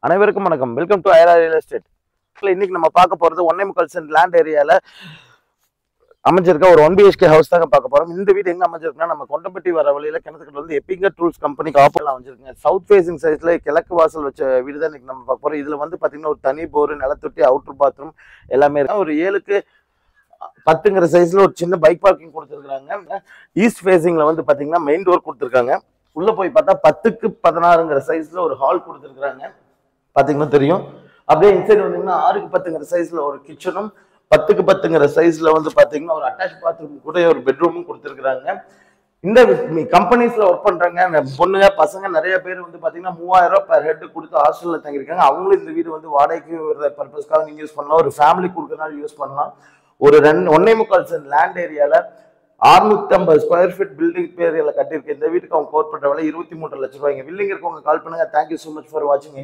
அனைவருக்கும் வணக்கம். Welcome to Airaa real estate. இன்னைக்கு நம்ம பார்க்க போறது 1.25 சென்ட் லேண்ட் ஏரியால அமைஞ்சிருக்க ஒரு 1 BHK ஹவுஸ் தாங்க பார்க்க போறோம். இந்த வீடு எங்க அமைஞ்சிருக்குன்னா நம்ம கொண்டம்பட்டி வர வழியில கிணத்துக்கிட்ட வந்து எப்பிங்கர் டூல்ஸ் கம்பெனிக்கு ஆப்போசிட்ல அமைஞ்சிருக்குங்க. சவுத் ஃபேசிங் சைட்ல கிழக்கு வாசல் வச்ச வீடு தான் இன்னைக்கு நம்ம பார்க்க போறோம். இதுல வந்து பாத்தீங்கன்னா ஒரு தனி போர், நிலத்தொட்டி, அவுட்டர் பாத்ரூம் எல்லாமே இருக்கு. ஒரு 7க்கு 10ங்கிற சைஸ்ல ஒரு சின்ன பைக் பார்க்கிங் கொடுத்துருக்காங்க. ஈஸ்ட் ஃபேசிங்ல வந்து பாத்தீங்கன்னா மெயின் டோர் கொடுத்துருக்காங்க. உள்ள போய் பார்த்தா 10க்கு 16ங்கிற சைஸ்ல ஒரு ஹால் கொடுத்துருக்காங்க. பாத்தீங்கன்னா தெரியும். அப்படியே இன்சைட் வந்தீங்கன்னா 6க்கு 10ங்கிற சைஸ்ல ஒரு கிச்சனும் 10க்கு 10ங்கிற சைஸ்ல வந்து பாத்தீங்கன்னா ஒரு அட்டாச் பாத்ரூம் கூட ஒரு பெட்ரூமும் கொடுத்துருக்காங்க. இந்த கம்பெனிஸ்ல ஒர்க் பண்றாங்க பொண்ணுங்க பசங்க நிறைய பேர் வந்து பாத்தீங்கன்னா 3000 ரூபாய் per head கொடுத்து ஹாஸ்டல்ல தங்கியிருக்காங்க. அவங்களும் இந்த வீடு வந்து வாடகைக்கு பர்பஸ்க்காக நீங்க யூஸ் பண்ணலாம், ஒரு ஃபேமிலி கொடுக்கறனால யூஸ் பண்ணலாம். ஒரு 1.25 சென்ட் லேண்ட் ஏரியால 650 ஸ்கொயர் ஃபீட் பில்டிங் ஏரியால கட்டியிருக்க இந்த வீட்டுக்கு அவங்க கோட் பண்ற விலை 23 லட்சம் ரூபாய்ங்க. வில்லிங் இருக்கவங்க கால் பண்ணுங்க. Thank you so much for watching.